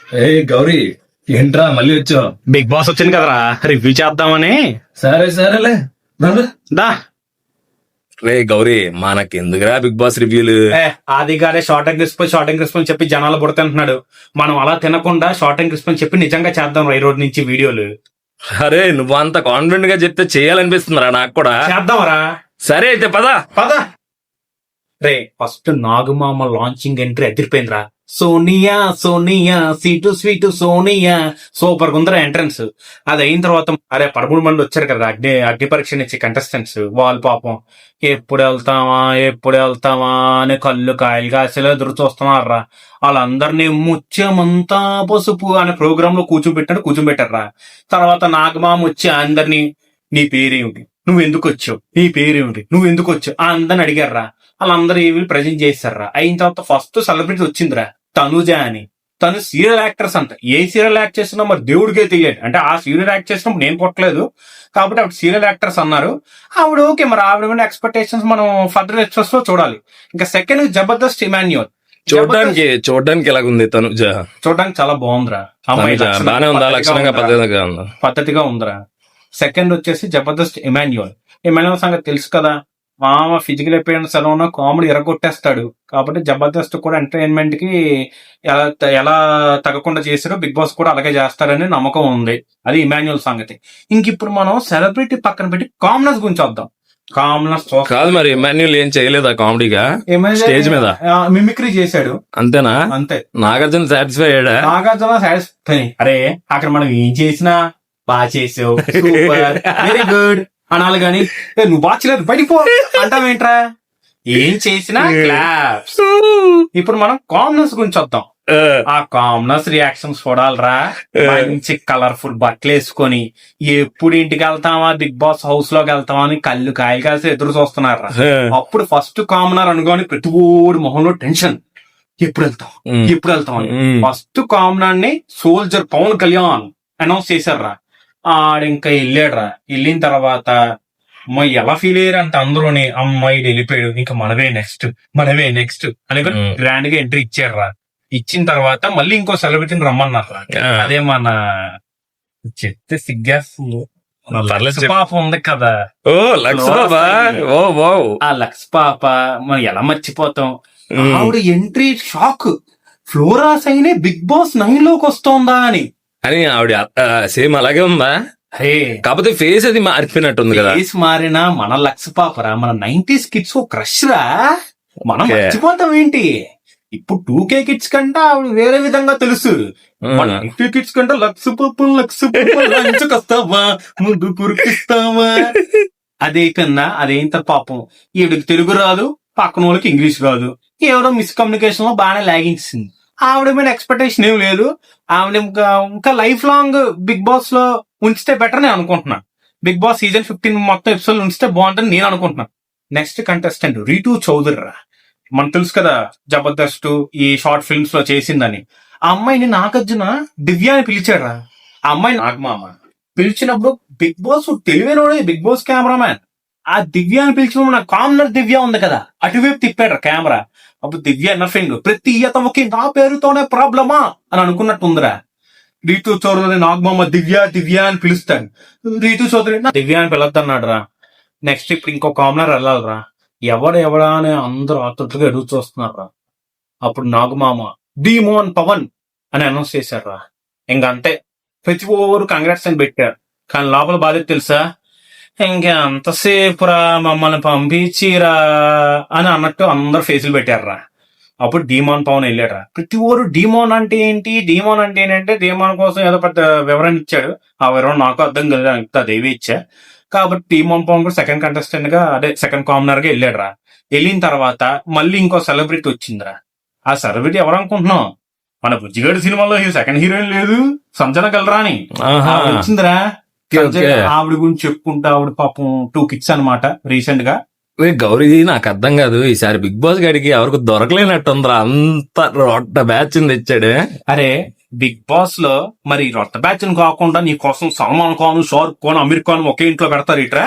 ఏ గౌరీ, ఏంట్రా మళ్ళీ వచ్చావు? బిగ్ బాస్ వచ్చింది కదరా, రివ్యూ చేద్దామని. సరే సరేలే, దా. రే గౌరీ, మనకెందుకురా బిగ్ బాస్ రివ్యూలు? అది గానే షార్ట్ అండ్ క్రిస్ప్ అని చెప్పి జనాలు బుడతంటున్నాడు. మనం అలా తినకుండా షార్ట్ అండ్ క్రిస్ప్ అని చెప్పి నిజంగా చేద్దాం ఈ రోజు నుంచి వీడియోలు. అరే నువ్వు అంత కాన్ఫిడెంట్ గా చెప్తే చేయాలనిపిస్తుందిరా నాకు కూడా. చేద్దాంరా. సరే అయితే పద. రే ఫస్ట్ నాగుమామ లాంచింగ్ ఎంట్రీ అదిరిపోయిందిరా. సోనియా సోనియా సీటు స్వీటు సోనియా, సూపర్ గుందర ఎంట్రన్స్. అది అయిన తర్వాత అరే 13 మంది వచ్చారు కదా అగ్ని పరీక్ష నుంచి కంటెస్టెంట్స్. వాళ్ళు పాపం ఎప్పుడు వెళ్తామా అని కళ్ళు కాయలు కాసేలా ఎదురు చూస్తున్నారా. వాళ్ళందరినీ ముత్యమంతా పసుపు అనే ప్రోగ్రామ్ లో కూర్చోబెట్టారా. తర్వాత నాగమామ వచ్చి అందరినీ నీ పేరేమిటి, నువ్వెందుకు వచ్చావు, నీ పేరేమిటి, నువ్వెందుకు వచ్చావు అందరిని అడిగారా. వాళ్ళందరూ ఏవి ప్రజెంట్ చేశారా. అయిన తర్వాత ఫస్ట్ సెలబ్రిటీ వచ్చిందిరా, తనుజ అని. తను సీరియల్ యాక్టర్స్ అంట. ఏ సీరియల్ యాక్ట్ చేసినా మరి దేవుడికే తెలియదు. అంటే ఆ సీరియల్ యాక్ట్ చేసినప్పుడు నేను కొట్టలేదు కాబట్టి ఆవిడ సీరియల్ యాక్టర్స్ అన్నారు. ఆవిడ ఓకే, మరి ఆవిడ మీద ఎక్స్పెక్టేషన్స్ మనం ఫర్దర్ ఎపిసోడ్స్ లో చూడాలి. ఇంకా సెకండ్ జబర్దస్త్ ఇమాన్యుయల్. చూడడానికి ఎలాగుంది తనుజ? చూడడానికి చాలా బాగుందిరా. బానే ఉందా? లక్షణంగా పద్ధతిగా ఉందిరా. సెకండ్ వచ్చేసి జబర్దస్త్ ఇమాన్యుయల్ సంగతి తెలుసు కదా. మామ ఫిజికల్ అపియరెన్స్ ఎలా ఉన్నా కామెడీ ఎరగొట్టేస్తాడు. కాబట్టి జబర్దస్త్ కూడా ఎంటర్టైన్మెంట్ కి ఎలా తగ్గకుండా చేశారో బిగ్ బాస్ కూడా అలాగే చేస్తారని నమ్మకం ఉంది. అది ఇమాన్యుయల్ సంగతి. ఇంక ఇప్పుడు మనం సెలబ్రిటీ పక్కన పెట్టి కామనర్స్ గురించి వద్దాం. కామనర్స్ కాదు, మరి ఇమాన్యుయల్ ఏం చేయలేదా కామెడీగా? స్టేజ్ మీద మిమిక్రీ చేశాడు అంతేనా? అంతే. నాగార్జున సాటిస్ఫై అయ్యాడా? నాగార్జున సాటిస్ఫై. అరే అక్కడ మనం ఏం చేసినా బాగా చేసావు, సూపర్, వెరీ గుడ్ అనాలి గాని నువ్వు బాచలేదు బయటికి పో అంటావేంట్రా. ఏం చేసినా క్లాప్స్. ఇప్పుడు మనం కామనర్స్ గురించి వద్దాం. ఆ కామనర్స్ రియాక్షన్స్ చూడాలరా. మంచి కలర్ఫుల్ బట్టలు వేసుకొని ఎప్పుడు ఇంటికి వెళ్తామా, బిగ్ బాస్ హౌస్ లోకి వెళ్తామా అని కళ్ళు కాయలు కాసి ఎదురు చూస్తున్నారా. అప్పుడు ఫస్ట్ కామనర్ అనుకోని ప్రతి ఓడి మొహంలో టెన్షన్. ఎప్పుడు వెళ్తాం అని. ఫస్ట్ కామనర్ ని సోల్జర్ పవన్ కళ్యాణ్ అనౌన్స్ చేశారా. ఆడింకా వెళ్ళాడురా. వెళ్ళిన తర్వాత అమ్మాయి ఎలా ఫీల్ అయ్యారు అంటే అందరూని, అమ్మాయి వెళ్ళిపోయాడు ఇంకా మనవే నెక్స్ట్ అని గ్రాండ్ గా ఎంట్రీ ఇచ్చారురా. ఇచ్చిన తర్వాత మళ్ళీ ఇంకో సెలబ్రిటీని రమ్మన్నారా. అదే మన చెప్తే సిగ్గేస్తుంది, లక్స్ పాప ఉంది కదా. ఆ లక్స్ పాప మనం ఎలా మర్చిపోతాం. ఆవిడ ఎంట్రీ షాక్. ఫ్లోరాస్ అయినే బిగ్ బాస్ 9 లోకి వస్తోందా అని ఆవిడ సేమ్ అలాగే ఉందా? కాకపోతే ఫేస్ అది మారిపోయినట్టుంది కదా. ఫేస్ మారినా మన లక్స్ పాపరా, మన 90s కిడ్స్ క్రష్ రా. మనం మర్చిపోతాం ఏంటి. ఇప్పుడు 2K కిడ్స్ కంటే ఆవిడ వేరే విధంగా తెలుసు. 90 కిడ్స్ కంటే లక్స్ పాపస్తావా ముందు కురికిస్తావా అది అయిపోయిందా. అదేంత పాపం ఈవిడికి తెలుగు రాదు, పక్కన వాళ్ళకి ఇంగ్లీష్ రాదు. ఎవరో మిస్కమ్యూనికేషన్ లో బాగానే లాగించింది. ఆవిడ మీద ఎక్స్పెక్టేషన్ ఏం లేదు. ఆవిడ ఇంకా లైఫ్ లాంగ్ బిగ్ బాస్ లో ఉంచితే బెటర్ నేను అనుకుంటున్నా. బిగ్ బాస్ సీజన్ 15 మొత్తం ఎపిసోడ్ ఉంచితే బాగుంటుంది నేను అనుకుంటున్నా. నెక్స్ట్ కంటెస్టెంట్ రీతూ చౌదరి రా. మనకు తెలుసు కదా జబర్దస్త్ ఈ షార్ట్ ఫిల్మ్స్ లో చేసిందని. ఆ అమ్మాయిని నాగార్జున దివ్య అని పిలిచాడు రా. ఆ అమ్మాయి నాగమామ పిలిచినప్పుడు బిగ్ బాస్ తెలివైనోడే బిగ్ బాస్ కెమెరామ్యాన్. ఆ దివ్య అని పిలిచినప్పుడు నా కామనర్ దివ్య ఉంది కదా, అటువైపు తిప్పాడు కెమెరా. అప్పుడు దివ్య నఫింగ్ ప్రతి ఈతమకి నా పేరుతోనే ప్రాబ్లమా అని అనుకున్నట్టుందిరా. రీతూ చౌదరి నాగమామ దివ్య అని పిలుస్తాడు. రీతూ చౌదరి దివ్య అని పిలద్దన్నాడు రా. నెక్స్ట్ ఇప్పుడు ఇంకో కామనర్ వెళ్ళాలరా. ఎవడా అని అందరూ ఆతృతగా ఎదురు చూస్తున్నారు రా. అప్పుడు నాగమామ డీమోన్ పవన్ అని అనౌన్స్ చేశారు రా. ఇంకంతే ప్రతి ఓవరు కంగ్రాట్స్ అని పెట్టారు. కానీ లోపల బాధ్యత తెలుసా, ఇంకెంతసేపు రా మమ్మల్ని పంపించిరా అని అన్నట్టు అందరు ఫేసులు పెట్టారా. అప్పుడు డీమాన్ పవన్ వెళ్ళాడు. ప్రతి ఓరు డీమోన్ అంటే ఏంటి డీమోన్ కోసం ఏదో పెద్ద వివరణ ఇచ్చాడు. ఆ వివరణ నాకు అర్థం కదా, అదేవి ఇచ్చా. కాబట్టి డీమాన్ పవన్ కూడా సెకండ్ కంటెస్టెంట్ గా సెకండ్ కామనర్ గా వెళ్ళాడు. వెళ్ళిన తర్వాత మళ్ళీ ఇంకో సెలబ్రిటీ వచ్చిందిరా. ఆ సెలబ్రిటీ ఎవరు అనుకుంటున్నాం, మన బుజ్జిగాడి సినిమాలో సెకండ్ హీరోయిన్ లేదు సంజన గల్రా అని వచ్చిందిరా. ఆవిడ గురించి చెప్పుకుంటా. ఆవిడ పాపం 2 kids అనమాట రీసెంట్ గా. గౌరీ నాకు అర్థం కాదు, ఈసారి బిగ్ బాస్ గాడికి ఎవరికి దొరకలేనట్టుందిరా. అంత రొట్ట బ్యాచ్ తెచ్చాడు. అరే బిగ్ బాస్ లో మరి రొట్ట బ్యాచ్ కాకుండా నీ కోసం సల్మాన్ ఖాన్, షారుఖ్ ఖాన్, అమీర్ ఖాన్ ఒకే ఇంట్లో పెడతారు ఇట్రా.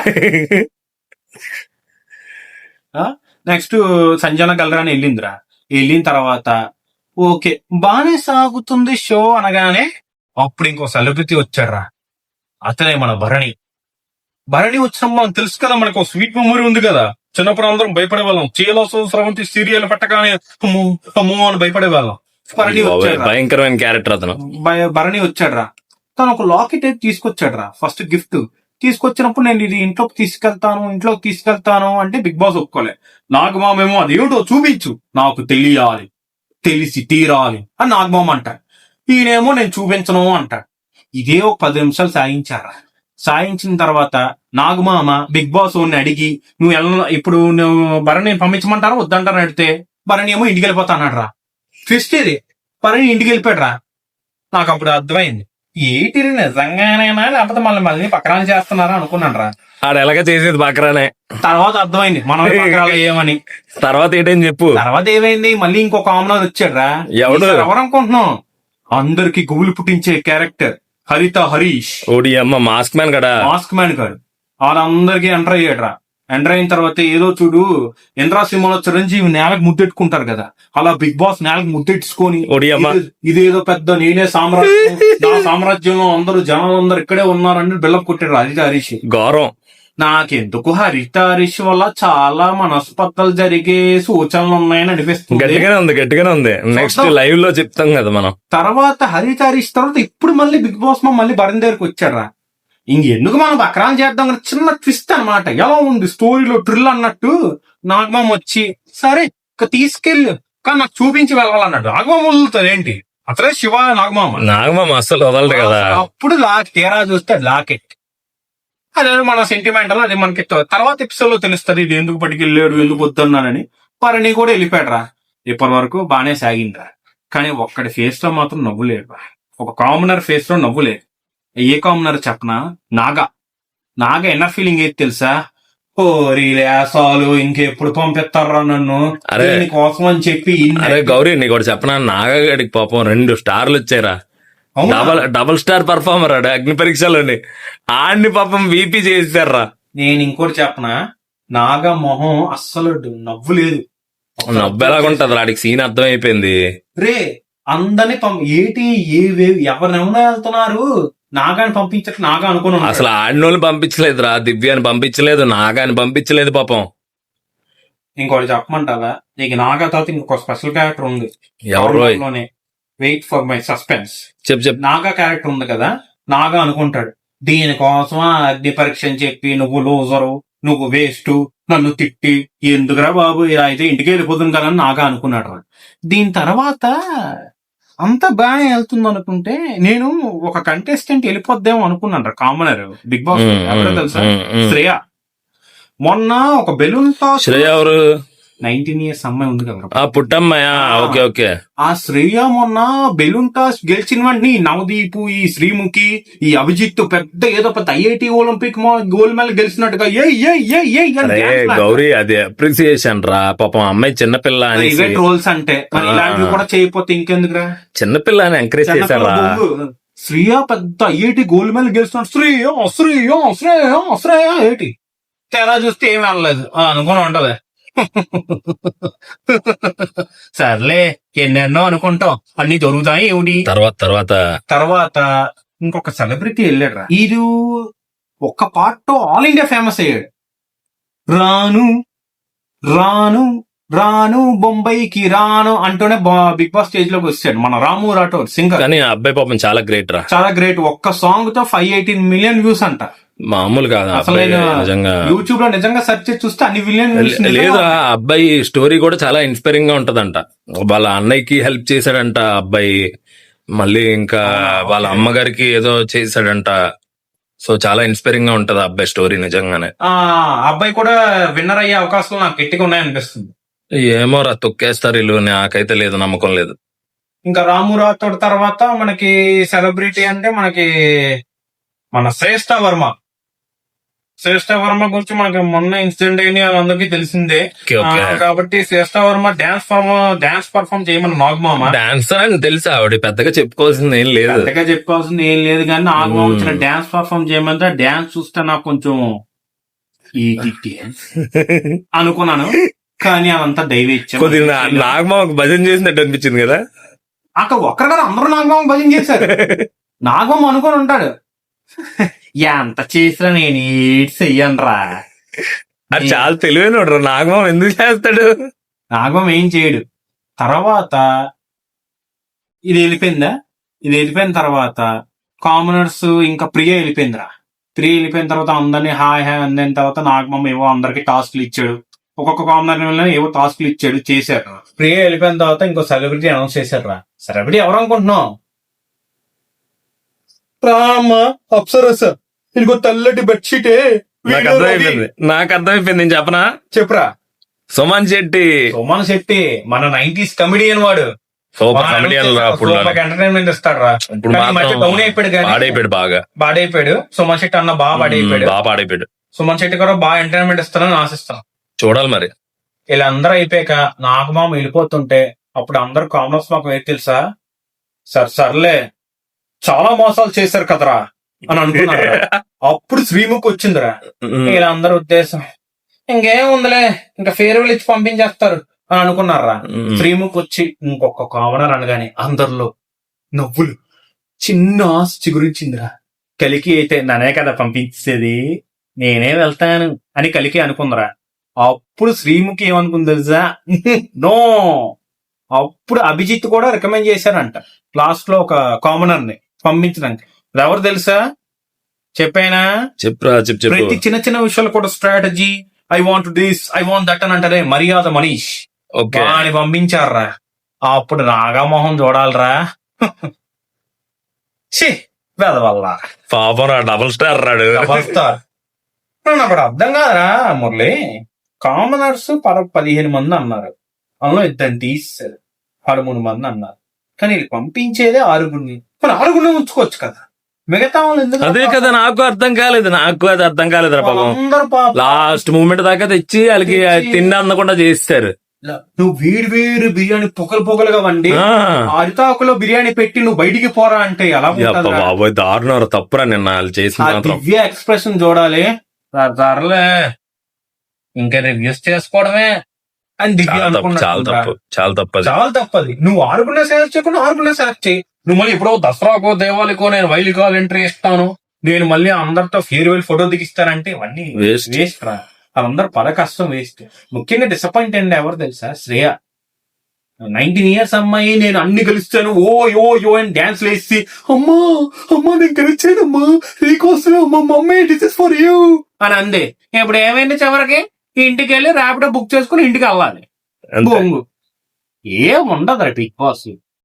నెక్స్ట్ సంజన గల్రా అని వెళ్ళిందిరా. వెళ్ళిన తర్వాత ఓకే బానే సాగుతుంది షో అనగానే అప్పుడు ఇంకో సెలబ్రిటీ వచ్చాడ్రా. అతనే మన భరణి. భరణి వచ్చినప్పుడు మనం తెలుసు కదా, మనకు స్వీట్ మెమరీ ఉంది కదా. చిన్నప్పుడు అందరం భయపడే వాళ్ళం. చీలసు స్రవంతి సీరియల్ పెట్టగానే అమ్మో అమ్మో అని భయపడే వాళ్ళం. భరణి వచ్చాడ్రా. భయంకరమైన క్యారెక్టర్ అతను. భరణి వచ్చాడ్రా. తను ఒక లాకెట్ అయితే తీసుకొచ్చాడ్రా. ఫస్ట్ గిఫ్ట్ తీసుకొచ్చినప్పుడు నేను ఇది ఇంట్లోకి తీసుకెళ్తాను అంటే బిగ్ బాస్ ఒప్పుకోలే. నాగమామేమో అదేమిటో చూపించు, నాకు తెలియాలి, తెలిసి తీరాలి అని నాగమామ అంటాడు. ఈయనేమో నేను చూపించను అంటాడు. ఇదే ఒక 10 నిమిషాలు సాగించారా. సాయించిన తర్వాత నాగమామ బిగ్ బాస్ అడిగి ఇప్పుడు నువ్వు భరణి పంపించమంటారా వద్దంటారా అడిగితే భరణి ఏమో ఇంటికి వెళ్ళిపోతా అన్నాడు రా. ట్విస్ట్ ఇది, భరణి ఇంటికి వెళ్ళిపోయాడు రా. నాకు అప్పుడు అర్థమైంది, ఏంటి నిజంగానేనా లేకపోతే మళ్ళీ పక్కన చేస్తున్నారా అనుకున్నాడు రా. ఆడు ఎలాగ చేసేది బక్రానే. తర్వాత అర్థమైంది మనం పక్కరాలు ఏమని. తర్వాత ఏంటని చెప్పు. తర్వాత ఏమైంది, మళ్ళీ ఇంకో కామనర్ వచ్చాడు రా. ఎవరు అనుకుంటున్నాం? అందరికి గుబులు పుట్టించే క్యారెక్టర్ హరిత హరీష్. ఓడి అమ్మ మాస్క్ మ్యాన్ గడా. మాస్క్ మ్యాన్ గారు వాళ్ళందరికీ ఎంటర్ అయ్యాడు రా. ఎంటర్ అయిన తర్వాత ఏదో చూడు, ఎండ్రా సినిమాలో చిరంజీవి నేలకు ముద్దెట్టుకుంటారు కదా, అలా బిగ్ బాస్ నేలకు ముద్దెట్టుకొని ఇదేదో పెద్ద నేనే సామ్రాజ్యం, నా సామ్రాజ్యంలో అందరూ జనాలందరూ ఇక్కడే ఉన్నారని బిల్డప్ కొట్టాడు హరిత హరీష్. గౌరవం. నాకెందుకు హరిత హరీష్ వల్ల చాలా మనస్పర్ధలు జరిగే సూచనలు ఉన్నాయని అనిపిస్తుంది. గట్టిగానే ఉంది. నెక్స్ట్ లైవ్ లో చెప్తాం కదా మనం. తర్వాత హరిత హరీష్ తర్వాత ఇప్పుడు మళ్ళీ బిగ్ బాస్ మళ్ళీ భరణి దగ్గరికి వచ్చాడు రా. ఇంకెందుకు మనం బక్రాలు చేద్దాం కదా, చిన్న ట్విస్ట్ అనమాట. ఎలా ఉంది స్టోరీలో థ్రిల్ అన్నట్టు నాగమామ వచ్చి సరే తీసుకెళ్ళి కానీ నాకు చూపించి వెళ్ళాలన్నాడు. నాగమామ వదులుతుంది ఏంటి, అతనే శివ నాగమామ అసలు వదలడు కదా. అప్పుడు తీరా చూస్తే లాకెట్. అదే మన సెంటిమెంటల్, అది మనకి తర్వాత ఎపిసోడ్ లో తెలుస్తుంది ఇది ఎందుకు పట్టుకెళ్ళాడు, ఎందుకు వద్దన్నానని. భరణి కూడా వెళ్ళిపోయాడు రా. ఇప్పటి వరకు బానే సాగిండ్రా. కానీ ఒక్కడి ఫేస్ లో మాత్రం నవ్వు లేదు. ఒక కామనర్ ఫేస్ లో నవ్వు లేదు. ఏ కామనర్ చెప్పనా? నాగా ఎన్నర్ ఫీలింగ్ ఏది తెలుసా? ఓ రీలేసాలు ఇంకెప్పుడు పంపిస్తారా నన్ను కోసం అని చెప్పి. అరే గౌరీ నీకు కూడా చెప్పనా, నాగడికి పాపం 2 స్టార్లు వచ్చారా. డబుల్ స్టార్ పర్ఫార్మర్ ఆడు అగ్ని పరీక్షలోని. ఆడిని పాపం వీపీ చేశారా. నేను ఇంకోటి చెప్పనా, నాగా మొహం అస్సలు నవ్వు లేదు. నవ్వు ఎలాగుంటది, వాడికి సీన్ అర్థమైపోయింది రే. అందరినీ ఎవరినెవరో వెళ్తున్నారు, నాగాని పంపించట్టు నాగా అనుకున్నాను. అసలు ఆడినోళ్ళు పంపించలేదురా, దివ్యాని పంపించలేదు, నాగాని పంపించలేదు పాపం. ఇంకోటి చెప్పమంటావా నీకు, నాగా తర్వాత ఇంకొక స్పెషల్ క్యారెక్టర్ ఉంది. ఎవరు? Wait for my suspense. చెప్పు. నాగా క్యారెక్టర్ ఉంది కదా, నాగా అనుకుంటాడు దీనికోసం అగ్ని పరీక్ష అని చెప్పి నువ్వు లూజరు, నువ్వు వేస్ట్, నన్ను తిట్టి ఎందుకురా బాబు ఇలా అయితే ఇంటికి వెళ్ళిపోతుంది కదా అని నాగా అనుకున్నాడు. దీని తర్వాత అంతా బాగా వెళ్తుంది అనుకుంటే నేను ఒక కంటెస్టెంట్ వెళ్ళిపోద్దేమో అనుకున్నాను. కామనర్ బిగ్ బాస్ ఎవరో తెలుసా? శ్రేయ. మొన్న ఒక బెలూన్ టాస్. శ్రేయ ఎవరు? 19 years అమ్మాయి ఉంది కదా, పుట్టమ్మాయా? Okay okay. ఆ శ్రేయ మొన్న బెలూన్ టాస్ గెలిచిన వెంటనే ఈ నవదీప్, ఈ శ్రీముఖి, ఈ అభిజిత్ ఏదో పెద్ద ఐఐటి ఒలింపిక్ గోల్డ్ మెడల్ గెలిచినట్టుగా గౌరీ అది అప్రిసియేషన్ రా. పాపం అమ్మాయి చిన్నపిల్ల అని రోల్స్ అంటే ఇలాంటివి కూడా చేయకపోతే ఇంకెందుకురా, చిన్నపిల్ల అని ఎంకరేజ్ చేశారా. శ్రేయ పెద్ద ఐఐటి గోల్డ్ మెడల్ గెలుస్తున్నాడు. శ్రేయ శ్రేయ శ్రేయ శ్రేయ ఐఐటి తేడా చూస్తే ఏమి వెళ్ళలేదు అనుకుని ఉంటది. సర్లే ఎన్నెన్నో అనుకుంటాం, అన్ని జరుగుతాయి. ఏమిటి తర్వాత ఇంకొక సెలబ్రిటీ వెళ్ళాడు రా. ఇది ఒక్క పార్ట్ ఆల్ ఇండియా ఫేమస్ అయ్యాడు. రాను రాను రాను బొంబాయికి రాను అంటూనే బిగ్ బాస్ స్టేజ్ లోకి వచ్చాడు మన రాము రాఠోడ్ సింగర్. కానీ అబ్బాయి పాపం చాలా గ్రేట్ రా, చాలా గ్రేట్. ఒక్క సాంగ్ తో 518 million వ్యూస్ అంట. మామూలు కాదు అసలు. యూట్యూబ్ లో నిజంగా సెర్చ్ చేసి చూస్తే అన్ని మిలియన్ లేదు. అబ్బాయి స్టోరీ కూడా చాలా ఇన్స్పైరింగ్ గా ఉంటదంట. వాళ్ళ అన్నయ్యకి హెల్ప్ చేశాడంట అబ్బాయి, మళ్ళీ ఇంకా వాళ్ళ అమ్మగారికి ఏదో చేశాడంట. సో చాలా ఇన్స్పైరింగ్ గా ఉంటది అబ్బాయి స్టోరీ నిజంగానే. అబ్బాయి కూడా విన్నర్ అయ్యే అవకాశాలు నాకు గట్టిగా ఉన్నాయనిపిస్తుంది. ఏమో రా, తొక్కేస్తారు వీళ్ళు, నాకైతే లేదు, నమ్మకం లేదు. ఇంకా రాము రాథోడ్ తర్వాత మనకి సెలబ్రిటీ అంటే మనకి మన శ్రేష్ఠ వర్మ గురించి మనకి మొన్న ఇన్సిడెంట్ అయిన అందరికీ తెలిసిందే కాబట్టి శ్రేష్ఠ వర్మ డాన్స్ పర్ఫార్మ్ చేయమని నాగమామ. డాన్సర్ అని తెలుసు, ఆవిడ పెద్దగా చెప్పుకోవాల్సింది ఏం లేదు, కానీ నాగమామ వచ్చిన డాన్స్ పర్ఫార్మ్ చేయమంటే డాన్స్ చూస్తే నాకు కొంచెం అనుకున్నాను. కానీ అదంతా దైవేచ్ఛ. నాగమామకు భజన చేసినట్టు అనిపించింది కదా. అక్కడ ఒక్కరిగారు అందరూ నాగమామ భజన చేశారు. నాగమామ అనుకొని ఉంటాడు, ఎంత చేసినా నేను ఏడ్స్ చెయ్యనురా. అది చాలా తెలివైన నాగమామ ఎందుకు చేస్తాడు? నాగమామ ఏం చేయడు. తర్వాత ఇది వెళ్ళిపోయిందా, ఇది వెళ్ళిపోయిన తర్వాత కామనర్స్ ఇంకా ప్రియ వెళ్ళిపోయిందిరా. ప్రియ వెళ్ళిపోయిన తర్వాత అందరినీ హాయ్ హాయ్ అందిన తర్వాత నాగమామ ఏవో అందరికి టాస్క్లు ఇచ్చాడు. ఒక్కొక్క కామనర్ ఏవో టాస్క్లు ఇచ్చాడు, చేశారు. ప్రియ వెళ్ళిపోయిన తర్వాత ఇంకో సెలబ్రిటీ అనౌన్స్ చేశారు రా. సెలబ్రిటీ ఎవరు అనుకుంటున్నావు? రామ్మా అప్సరస, ఇదిగో తెల్లటి బెడ్షీటే. నాకు అర్థమైపోయింది, నేను చెప్పనా? చెప్పురా. సుమన్ శెట్టి. సుమన్ శెట్టి మన 90s కమెడియన్ వాడు. సూపర్ కమెడియన్ రా. ఎంటర్టైన్మెంట్ ఇస్తాడు రా. ఇప్పుడు డౌన్ అయిపోయాడు, పాడైపోయాడు, బాగా పాడైపోయాడు. సుమన్ శెట్టి అన్న బాగా పాడైపోయాడు. సుమన్ శెట్టి కూడా బాగా ఎంటర్టైన్మెంట్ ఇస్తానని ఆశిస్తాను. చూడాలి మరి. వీళ్ళందరూ అయిపోయాక నాగమామ వెళ్ళిపోతుంటే అప్పుడు అందరు కామనర్స్ మాకు ఏం తెలుసా, సర్లే చాలా మోసాలు చేశారు కదరా అని అనుకున్నారు. అప్పుడు శ్రీముఖ్ వచ్చిందిరా. వీళ్ళందరూ ఉద్దేశం ఇంకేం ఉందిలే, ఇంకా ఫేర్వెల్ ఇచ్చి పంపించేస్తారు అని అనుకున్నారా. శ్రీముఖ్ వచ్చి ఇంకొక కామనర్ అనగానే అందరిలో నవ్వులు. చిన్న ఆశ చిగురించిందిరా. కలికి అయితే ననే కదా పంపించేది, నేనే వెళ్తాను అని కలికి అనుకుందరా. అప్పుడు శ్రీముఖి ఏమనుకుంది తెలుసా, నో. అప్పుడు అభిజిత్ కూడా రికమెండ్ చేశారంట లాస్ట్ లో ఒక కామనర్ ని పంపించడానికి. ఎవరు తెలుసా? చెప్పైనా ప్రతి చిన్న చిన్న విషయాలు కూడా strategy, I want this, I want that అని అంటారే మర్యాద మనీష్ అని పంపించారా. అప్పుడు నాగామోహన్ చూడాలరా. వెదవల్ల పాపం డబుల్ స్టార్ రాడు. డబుల్ స్టార్ నాకు అర్థం కాదురా మురళి. కామనర్స్ 15 మంది అన్నారు, అందులో ఇద్దరిని తీసేశారు, 13 మంది అన్నారు. కానీ పంపించేదే 6గురిని. మరి 6గురిని ఉంచుకోవచ్చు కదా, మిగతా వాళ్ళు ఎందుకు? అదే కదా నాకు అర్థం కాలేదు, అది అర్థం కాలేదురా పాపం. అందరూ లాస్ట్ మూమెంట్ దాకా తెచ్చి వాళ్ళకి తిండి అందకుండా చేస్తారు. నువ్వు వేరు వేరు బిర్యానీ పొగలుగా వండి అరితాకులో బిర్యానీ పెట్టి నువ్వు బయటికి పోరా అంటే ఎలా? బాబోయ్ దారుణం, తప్పురా నిన్న వాళ్ళు చేసిన దివ్య ఎక్స్ప్రెషన్ చూడాలి. సర్లే ఇంకా రివ్యూస్ చేసుకోవడమే అని దివ్య చాలా తప్పది. నువ్వు 6గురినే సెలెక్ట్ చేయకుండా 6గురినే సెలెక్ట్ చేయి. నువ్వు మళ్ళీ ఎప్పుడో దసరాకో దేవాలకో నేను వైలికాల్ ఎంట్రీ ఇస్తాను, నేను మళ్ళీ అందరితో ఫేర్వెల్ ఫోటో దిగిస్తానంటే ఇవన్నీ వేస్ట్ రా. వాళ్ళందరూ పద కష్టం వేస్ట్. ముఖ్యంగా డిసప్పాయింట్ అండి ఎవరు తెలుసా? శ్రేయ. 19 years అమ్మాయి, నేను అన్ని గెలుస్తాను ఓ యో యో అని డాన్స్ వేసి అమ్మా నేను గెలిచానమ్మా నీకోసం అమ్మా mummy this is for you అని అంది. ఇప్పుడు ఏమైంది? చివరికి ఇంటికి వెళ్ళి ర్యాపిడో బుక్ చేసుకుని ఇంటికి వెళ్ళాలి. ఏం ఉండదు బిగ్ బాస్.